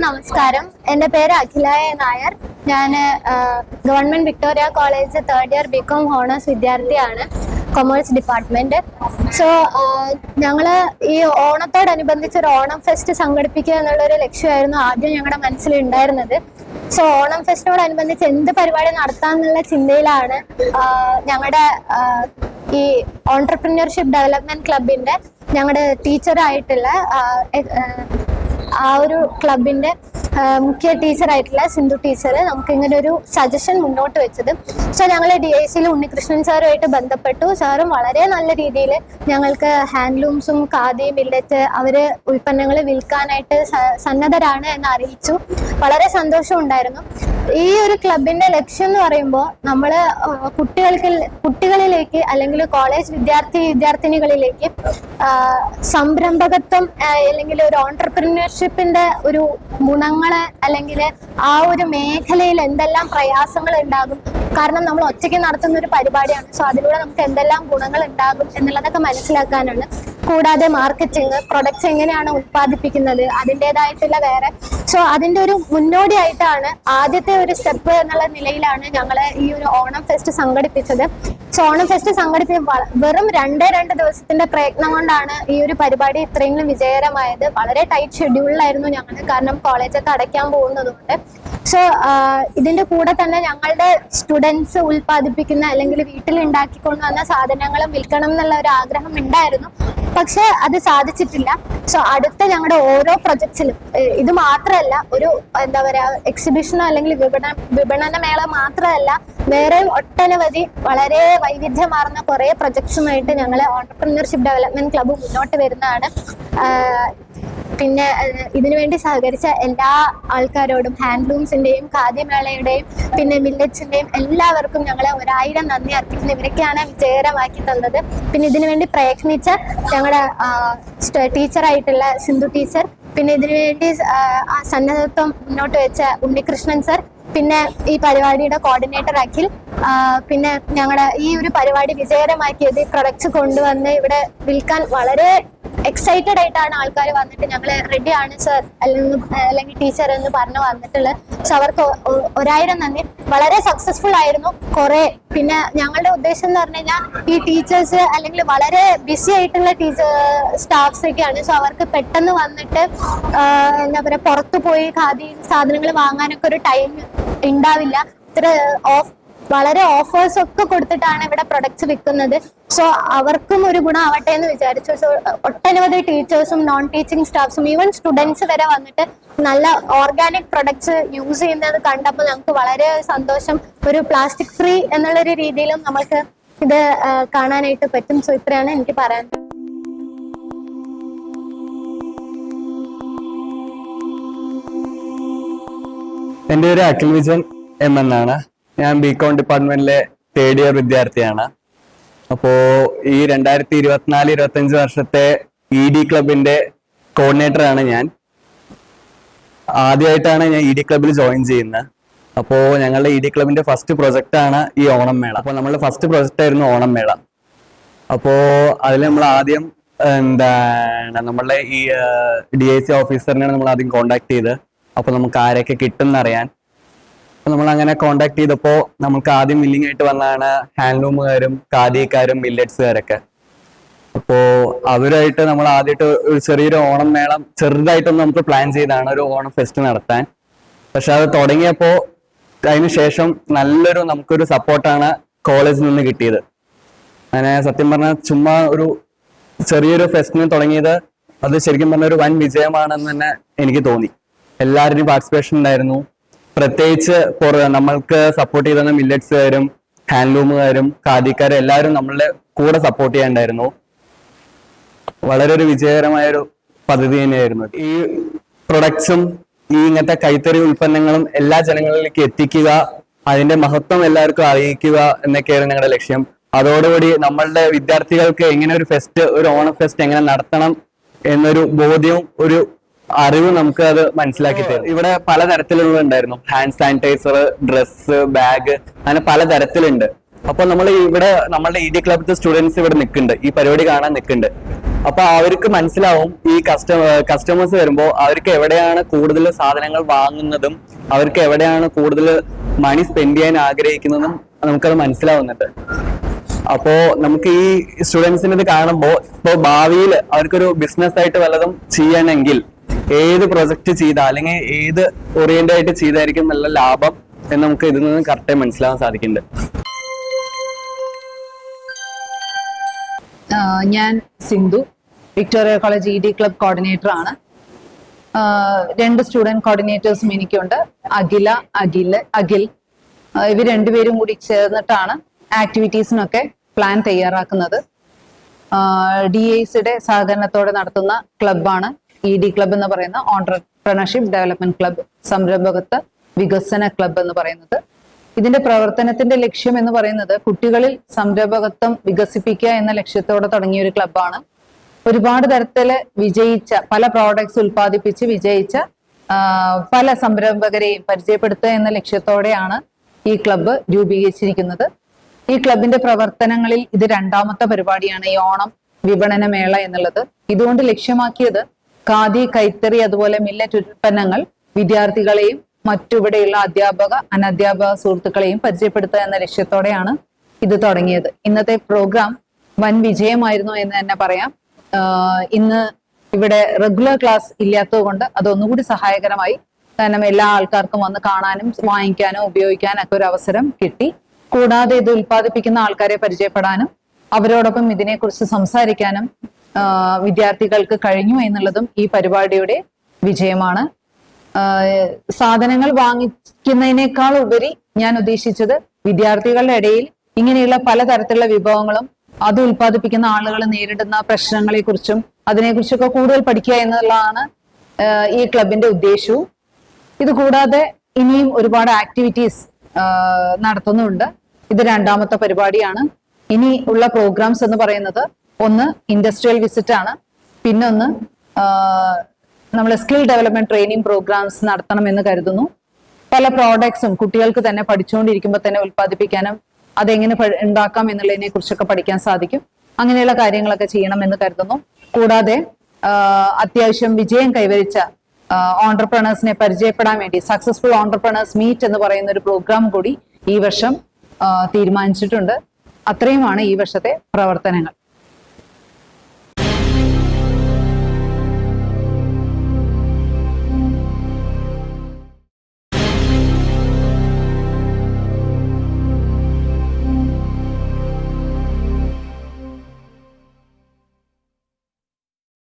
നമസ്കാരം. എൻ്റെ പേര് അഖിലായ നായർ. ഞാൻ government Victoria college third year BCom honours വിദ്യാർത്ഥിയാണ്, കൊമേഴ്സ് ഡിപ്പാർട്ട്മെന്റ്. സോ ഞങ്ങൾ ഈ ഓണത്തോടനുബന്ധിച്ച് ഒരു ഓണം ഫെസ്റ്റ് സംഘടിപ്പിക്കുക എന്നുള്ളൊരു ലക്ഷ്യമായിരുന്നു ആദ്യം ഞങ്ങളുടെ മനസ്സിലുണ്ടായിരുന്നത്. സോ ഓണം ഫെസ്റ്റിനോടനുബന്ധിച്ച് എന്ത് പരിപാടി നടത്താമെന്നുള്ള ചിന്തയിലാണ് ഞങ്ങളുടെ ഈ ഓൺട്രപ്രീനിയർഷിപ്പ് ഡെവലപ്മെന്റ് ക്ലബിന്റെ ഞങ്ങളുടെ ടീച്ചറായിട്ടുള്ള ആ ഒരു ക്ലബിന്റെ മുഖ്യ ടീച്ചറായിട്ടുള്ള സിന്ധു ടീച്ചർ നമുക്ക് ഇങ്ങനെ ഒരു സജഷൻ മുന്നോട്ട് വെച്ചത്. സോ ഞങ്ങൾ DICയിൽ ഉണ്ണികൃഷ്ണൻ സാറുമായിട്ട് ബന്ധപ്പെട്ടു. സാറും വളരെ നല്ല രീതിയിൽ ഞങ്ങൾക്ക് ഹാൻഡ്ലൂംസും ഖാദി മില്ലറ്റ് അവര് ഉൽപ്പന്നങ്ങൾ വിൽക്കാനായിട്ട് സന്നദ്ധരാണ് എന്ന് അറിയിച്ചു. വളരെ ഉണ്ടായിരുന്നു. ഈ ഒരു ക്ലബിന്റെ ലക്ഷ്യം എന്ന് പറയുമ്പോൾ നമ്മൾ കുട്ടികളിലേക്ക് അല്ലെങ്കിൽ കോളേജ് വിദ്യാർത്ഥിനികളിലേക്ക് സംരംഭകത്വം അല്ലെങ്കിൽ ഒരു ഓൺട്രപ്രീനിയർഷിപ്പിന്റെ ഒരു ഗുണങ്ങള് അല്ലെങ്കിൽ ആ ഒരു മേഖലയിൽ എന്തെല്ലാം പ്രയാസങ്ങൾ ഉണ്ടാകും, കാരണം നമ്മൾ ഒറ്റയ്ക്ക് നടത്തുന്ന ഒരു പരിപാടിയാണ്. സോ അതിലൂടെ നമുക്ക് എന്തെല്ലാം ഗുണങ്ങൾ ഉണ്ടാകും എന്നുള്ളതൊക്കെ മനസ്സിലാക്കാനാണ്. കൂടാതെ മാർക്കറ്റിംഗ്, പ്രൊഡക്ട്സ് എങ്ങനെയാണ് ഉത്പാദിപ്പിക്കുന്നത്, അതിൻ്റെതായിട്ടുള്ള വേറെ. സോ അതിന്റെ ഒരു മുന്നോടിയായിട്ടാണ് ആദ്യത്തെ ഒരു സ്റ്റെപ്പ് എന്നുള്ള നിലയിലാണ് ഞങ്ങൾ ഈ ഒരു ഓണം ഫെസ്റ്റ് സംഘടിപ്പിച്ചത്. സോ ഓണം ഫെസ്റ്റ് വെറും 2 ദിവസത്തിന്റെ പ്രയത്നം കൊണ്ടാണ് ഈ ഒരു പരിപാടി ഇത്രയെങ്കിലും വിജയകരമായത്. വളരെ ടൈറ്റ് ഷെഡ്യൂളിലായിരുന്നു ഞങ്ങൾ, കാരണം കോളേജൊക്കെ അടയ്ക്കാൻ പോകുന്നതുകൊണ്ട്. സോ ഇതിന്റെ കൂടെ തന്നെ ഞങ്ങളുടെ സ്റ്റുഡൻസ് ഉൽപ്പാദിപ്പിക്കുന്ന അല്ലെങ്കിൽ വീട്ടിൽ ഉണ്ടാക്കിക്കൊണ്ടുവന്ന സാധനങ്ങളും വിൽക്കണം എന്നുള്ള ഒരു ആഗ്രഹം ഉണ്ടായിരുന്നു, പക്ഷെ അത് സാധിച്ചിട്ടില്ല. സോ അടുത്ത ഞങ്ങളുടെ ഓരോ പ്രൊജക്ട്സിലും ഇത് മാത്രമല്ല, ഒരു എന്താ പറയാ എക്സിബിഷനോ അല്ലെങ്കിൽ വിപണന മേള മാത്രമല്ല, വേറെ ഒട്ടനവധി വളരെ വൈവിധ്യമാർന്ന കുറെ പ്രൊജക്ട്സുമായിട്ട് ഞങ്ങൾ ഓൺട്രപ്രീനിയർഷിപ്പ് ഡെവലപ്മെന്റ് ക്ലബ്ബ് മുന്നോട്ട് വരുന്നതാണ്. പിന്നെ ഇതിനുവേണ്ടി സഹകരിച്ച എല്ലാ ആൾക്കാരോടും, ഹാൻഡ്ലൂംസിന്റെയും ഖാദി മേളയുടെയും പിന്നെ മില്ലറ്റ്സിന്റെയും എല്ലാവർക്കും ഞങ്ങളെ 1000 നന്ദി അർപ്പിക്കുന്നു. ഇവരൊക്കെയാണ് വിജയകരമാക്കി തന്നത്. പിന്നെ ഇതിനുവേണ്ടി പ്രയത്നിച്ച ഞങ്ങളുടെ ടീച്ചറായിട്ടുള്ള സിന്ധു ടീച്ചർ, പിന്നെ ഇതിനുവേണ്ടി സന്നദ്ധത്വം മുന്നോട്ട് വെച്ച ഉണ്ണികൃഷ്ണൻ സർ, പിന്നെ ഈ പരിപാടിയുടെ കോർഡിനേറ്റർ അഖിൽ, പിന്നെ ഞങ്ങളുടെ ഈ ഒരു പരിപാടി വിജയകരമാക്കിയത് പ്രൊഡക്ട്സ് കൊണ്ടുവന്ന് ഇവിടെ വിൽക്കാൻ വളരെ എക്സൈറ്റഡ് ആയിട്ടാണ് ആൾക്കാർ വന്നിട്ട് ഞങ്ങൾ റെഡിയാണ് സർ അല്ലെങ്കിൽ ടീച്ചർ എന്ന് പറഞ്ഞു വന്നിട്ടുള്ളത്. സോ അവർക്ക് 1000 നന്ദി. വളരെ സക്സസ്ഫുൾ ആയിരുന്നു കുറെ. പിന്നെ ഞങ്ങളുടെ ഉദ്ദേശം എന്ന് പറഞ്ഞു കഴിഞ്ഞാൽ ഈ ടീച്ചേഴ്സ് അല്ലെങ്കിൽ വളരെ ബിസി ആയിട്ടുള്ള സ്റ്റാഫ്സ് ഒക്കെയാണ്. സോ അവർക്ക് പെട്ടെന്ന് വന്നിട്ട് എന്താ പറയുക പുറത്തു പോയി ഖാദി സാധനങ്ങൾ വാങ്ങാനൊക്കെ ഒരു ടൈം ഉണ്ടാവില്ല. വളരെ ഓഫേഴ്സ് ഒക്കെ കൊടുത്തിട്ടാണ് ഇവിടെ പ്രൊഡക്ട്സ് വിൽക്കുന്നത്. സോ അവർക്കും ഒരു ഗുണമാവട്ടെ എന്ന് വിചാരിച്ചു. സോ ഒട്ടനവധി ടീച്ചേഴ്സും നോൺ ടീച്ചിങ് സ്റ്റാഫ്സും ഈവൻ സ്റ്റുഡൻസ് വരെ വന്നിട്ട് നല്ല ഓർഗാനിക് പ്രൊഡക്ട്സ് യൂസ് ചെയ്യുന്നത് കണ്ടപ്പോൾ നമുക്ക് വളരെ സന്തോഷം. ഒരു പ്ലാസ്റ്റിക് ഫ്രീ എന്നുള്ളൊരു രീതിയിലും നമുക്ക് ഇത് കാണാനായിട്ട് പറ്റും. സോ ഇത്രയാണ് എനിക്ക് പറയാൻ. എൻ്റെ പേര് അഖിൽ വിജയൻ M എന്നാണ്. ഞാൻ ബികോം ഡിപ്പാർട്ട്മെന്റിലെ തേർഡ് ഇയർ വിദ്യാർത്ഥിയാണ്. അപ്പോ ഈ 2024-25 വർഷത്തെ ED ക്ലബിന്റെ കോർഡിനേറ്ററാണ് ഞാൻ. ആദ്യമായിട്ടാണ് ഞാൻ ED ക്ലബിൽ ജോയിൻ ചെയ്യുന്നത്. അപ്പോൾ ഞങ്ങളുടെ ED ക്ലബിന്റെ ഫസ്റ്റ് പ്രൊജക്റ്റ് ആണ് ഈ ഓണം മേള. അപ്പോൾ നമ്മളുടെ ഫസ്റ്റ് പ്രൊജക്റ്റ് ആയിരുന്നു ഓണം മേള. അപ്പോൾ അതിൽ നമ്മൾ ആദ്യം നമ്മളുടെ ഈ DIC ഓഫീസറിനെയാണ് നമ്മൾ ആദ്യം കോണ്ടാക്ട് ചെയ്ത്. അപ്പോൾ നമുക്ക് ആരൊക്കെ കിട്ടുമെന്നറിയാൻ നമ്മൾ അങ്ങനെ കോണ്ടാക്ട് ചെയ്തപ്പോൾ നമുക്ക് ആദ്യം മില്ലിംഗ് ആയിട്ട് വന്നതാണ് ഹാൻഡ്ലൂമുകാരും ഖാദിക്കാരും മില്ലറ്റ്സുകാരൊക്കെ. അപ്പോൾ അവരായിട്ട് നമ്മൾ ആദ്യമായിട്ട് ഒരു ചെറിയൊരു ഓണം മേളം ചെറുതായിട്ടൊന്ന് നമുക്ക് പ്ലാൻ ചെയ്താണ് ഒരു ഓണം ഫെസ്റ്റ് നടത്താൻ. പക്ഷെ അത് തുടങ്ങിയപ്പോൾ അതിനുശേഷം നമുക്കൊരു സപ്പോർട്ടാണ് കോളേജിൽ നിന്ന് കിട്ടിയത്. അങ്ങനെ സത്യം പറഞ്ഞാൽ ചുമ്മാ ഒരു ചെറിയൊരു ഫെസ്റ്റിന് തുടങ്ങിയത് അത് ശരിക്കും പറഞ്ഞ ഒരു വൻ വിജയമാണെന്ന് തന്നെ എനിക്ക് തോന്നി. എല്ലാവരുടെയും പാർട്ടിസിപ്പേഷൻ ഉണ്ടായിരുന്നു. പ്രത്യേകിച്ച് നമ്മൾക്ക് സപ്പോർട്ട് ചെയ്ത മില്ലറ്റ്സുകാരും ഹാൻഡ്ലൂമുകാരും ഖാദിക്കാരും എല്ലാവരും നമ്മളുടെ കൂടെ സപ്പോർട്ട് ചെയ്യാണ്ടായിരുന്നു. വളരെ ഒരു വിജയകരമായ ഒരു പദ്ധതി തന്നെയായിരുന്നു. ഈ പ്രൊഡക്ട്സും ഈ ഇങ്ങനത്തെ കൈത്തറി ഉൽപ്പന്നങ്ങളും എല്ലാ ജനങ്ങളിലേക്ക് എത്തിക്കുക, അതിന്റെ മഹത്വം എല്ലാവർക്കും അറിയിക്കുക എന്നൊക്കെയായിരുന്നു ഞങ്ങളുടെ ലക്ഷ്യം. അതോടുകൂടി നമ്മളുടെ വിദ്യാർത്ഥികൾക്ക് എങ്ങനെ ഒരു ഓണം ഫെസ്റ്റ് എങ്ങനെ നടത്തണം എന്നൊരു ബോധ്യവും ഒരു അറിവ് നമുക്ക് അത് മനസ്സിലാക്കി തരും. ഇവിടെ പലതരത്തിലുള്ള ഉണ്ടായിരുന്നു. ഹാൻഡ് സാനിറ്റൈസർ, ഡ്രസ്സ്, ബാഗ്, അങ്ങനെ പലതരത്തിലുണ്ട്. അപ്പൊ നമ്മൾ ഇവിടെ നമ്മളുടെ ഇ ഡി ക്ലബിലത്തെ സ്റ്റുഡൻസ് ഇവിടെ നിൽക്കുന്നുണ്ട്, ഈ പരിപാടി കാണാൻ നിൽക്കുന്നുണ്ട്. അപ്പൊ അവർക്ക് മനസ്സിലാവും ഈ കസ്റ്റമേഴ്സ് വരുമ്പോൾ അവർക്ക് എവിടെയാണ് കൂടുതൽ സാധനങ്ങൾ വാങ്ങുന്നതും അവർക്ക് എവിടെയാണ് കൂടുതൽ മണി സ്പെൻഡ് ചെയ്യാൻ ആഗ്രഹിക്കുന്നതും നമുക്കത് മനസ്സിലാവുന്നുണ്ട്. അപ്പോ നമുക്ക് ഈ സ്റ്റുഡൻസിന് ഇത് കാണുമ്പോൾ ഇപ്പൊ ഭാവിയിൽ അവർക്കൊരു ബിസിനസ് ആയിട്ട് വല്ലതും ചെയ്യണമെങ്കിൽ ഏത് പ്രൊജക്ട് ചെയ്താൽ അല്ലെങ്കിൽ ഏത് ഓറിയന്റ് ആയിട്ട് ചെയ്തായിരിക്കും നല്ല ലാഭം എന്ന് നമുക്ക് ഇതിൽ നിന്ന് കറക്റ്റായി മനസ്സിലാവാൻ സാധിക്കുന്നുണ്ട്. ഞാൻ Sindhu, Victoria college E D club coordinator ആണ്. 2 സ്റ്റുഡന്റ് കോർഡിനേറ്റേഴ്സും എനിക്കുണ്ട്, അഖിൽ. ഇവർ രണ്ടുപേരും കൂടി ചേർന്നിട്ടാണ് ആക്ടിവിറ്റീസിനൊക്കെ പ്ലാൻ തയ്യാറാക്കുന്നത്. DAICയുടെ സഹകരണത്തോടെ നടത്തുന്ന ക്ലബ്ബാണ് ഇ ഡി ക്ലബ് എന്ന് പറയുന്ന ഓൺട്രപ്രണർഷിപ്പ് ഡെവലപ്മെന്റ് ക്ലബ്, സംരംഭകത്വ വികസന ക്ലബ് എന്ന് പറയുന്നത്. ഇതിന്റെ പ്രവർത്തനത്തിന്റെ ലക്ഷ്യം എന്ന് പറയുന്നത് കുട്ടികളിൽ സംരംഭകത്വം വികസിപ്പിക്കുക എന്ന ലക്ഷ്യത്തോടെ തുടങ്ങിയ ഒരു ക്ലബ്ബാണ്. ഒരുപാട് തരത്തില് വിജയിച്ച പല പ്രോഡക്ട്സ് ഉൽപ്പാദിപ്പിച്ച് വിജയിച്ച പല സംരംഭകരെയും പരിചയപ്പെടുത്തുക എന്ന ലക്ഷ്യത്തോടെയാണ് ഈ ക്ലബ്ബ് രൂപീകരിച്ചിരിക്കുന്നത്. ഈ ക്ലബിന്റെ പ്രവർത്തനങ്ങളിൽ ഇത് 2ാമത്തെ പരിപാടിയാണ് ഈ ഓണം വിപണന മേള എന്നുള്ളത്. ഇതുകൊണ്ട് ലക്ഷ്യമാക്കിയത് ഖാദി, കൈത്തറി, അതുപോലെ മില്ലറ്റ് ഉൽപ്പന്നങ്ങൾ വിദ്യാർത്ഥികളെയും മറ്റിവിടെയുള്ള അധ്യാപക അനധ്യാപക സുഹൃത്തുക്കളെയും പരിചയപ്പെടുത്തുക എന്ന ലക്ഷ്യത്തോടെയാണ് ഇത് തുടങ്ങിയത്. ഇന്നത്തെ പ്രോഗ്രാം വൻ വിജയമായിരുന്നു എന്ന് തന്നെ പറയാം. ഇന്ന് ഇവിടെ റെഗുലർ ക്ലാസ് ഇല്ലാത്തത് കൊണ്ട് അതൊന്നുകൂടി സഹായകരമായി. കാരണം എല്ലാ ആൾക്കാർക്കും വന്ന് കാണാനും വാങ്ങിക്കാനും ഉപയോഗിക്കാനും ഒക്കെ ഒരു അവസരം കിട്ടി. കൂടാതെ ഇത് ഉൽപ്പാദിപ്പിക്കുന്ന ആൾക്കാരെ പരിചയപ്പെടാനും അവരോടൊപ്പം ഇതിനെക്കുറിച്ച് സംസാരിക്കാനും വിദ്യാർത്ഥികൾക്ക് കഴിഞ്ഞു എന്നുള്ളതും ഈ പരിപാടിയുടെ വിജയമാണ്. സാധനങ്ങൾ വാങ്ങിക്കുന്നതിനേക്കാൾ ഉപരി ഞാൻ ഉദ്ദേശിച്ചത് വിദ്യാർത്ഥികളുടെ ഇടയിൽ ഇങ്ങനെയുള്ള പലതരത്തിലുള്ള വിഭവങ്ങളും അത് ഉൽപ്പാദിപ്പിക്കുന്ന ആളുകൾ നേരിടുന്ന പ്രശ്നങ്ങളെ കുറിച്ചും അതിനെക്കുറിച്ചൊക്കെ കൂടുതൽ പഠിക്കുക എന്നുള്ളതാണ് ഈ ക്ലബിന്റെ ഉദ്ദേശവും. ഇത് കൂടാതെ ഇനിയും ഒരുപാട് ആക്ടിവിറ്റീസ് നടത്തുന്നുണ്ട്. ഇത് 2ാമത്തെ പരിപാടിയാണ്. ഇനി ഉള്ള പ്രോഗ്രാംസ് എന്ന് പറയുന്നത് ഒന്ന് ഇൻഡസ്ട്രിയൽ വിസിറ്റ് ആണ്, പിന്നൊന്ന് നമ്മൾ സ്കിൽ ഡെവലപ്മെന്റ് ട്രെയിനിങ് പ്രോഗ്രാംസ് നടത്തണമെന്ന് കരുതുന്നു. പല പ്രോഡക്ട്സും കുട്ടികൾക്ക് തന്നെ പഠിച്ചുകൊണ്ടിരിക്കുമ്പോൾ തന്നെ ഉൽപ്പാദിപ്പിക്കാനും അതെങ്ങനെ ഉണ്ടാക്കാം എന്നുള്ളതിനെ കുറിച്ചൊക്കെ പഠിക്കാൻ സാധിക്കും. അങ്ങനെയുള്ള കാര്യങ്ങളൊക്കെ ചെയ്യണമെന്ന് കരുതുന്നു. കൂടാതെ അത്യാവശ്യം വിജയം കൈവരിച്ച ഓൺട്രപ്രണേഴ്സിനെ പരിചയപ്പെടാൻ വേണ്ടി സക്സസ്ഫുൾ ഓൺട്രപ്രണേഴ്സ് മീറ്റ് എന്ന് പറയുന്ന ഒരു പ്രോഗ്രാം കൂടി ഈ വർഷം തീരുമാനിച്ചിട്ടുണ്ട്. അത്രയുമാണ് ഈ വർഷത്തെ പ്രവർത്തനങ്ങൾ.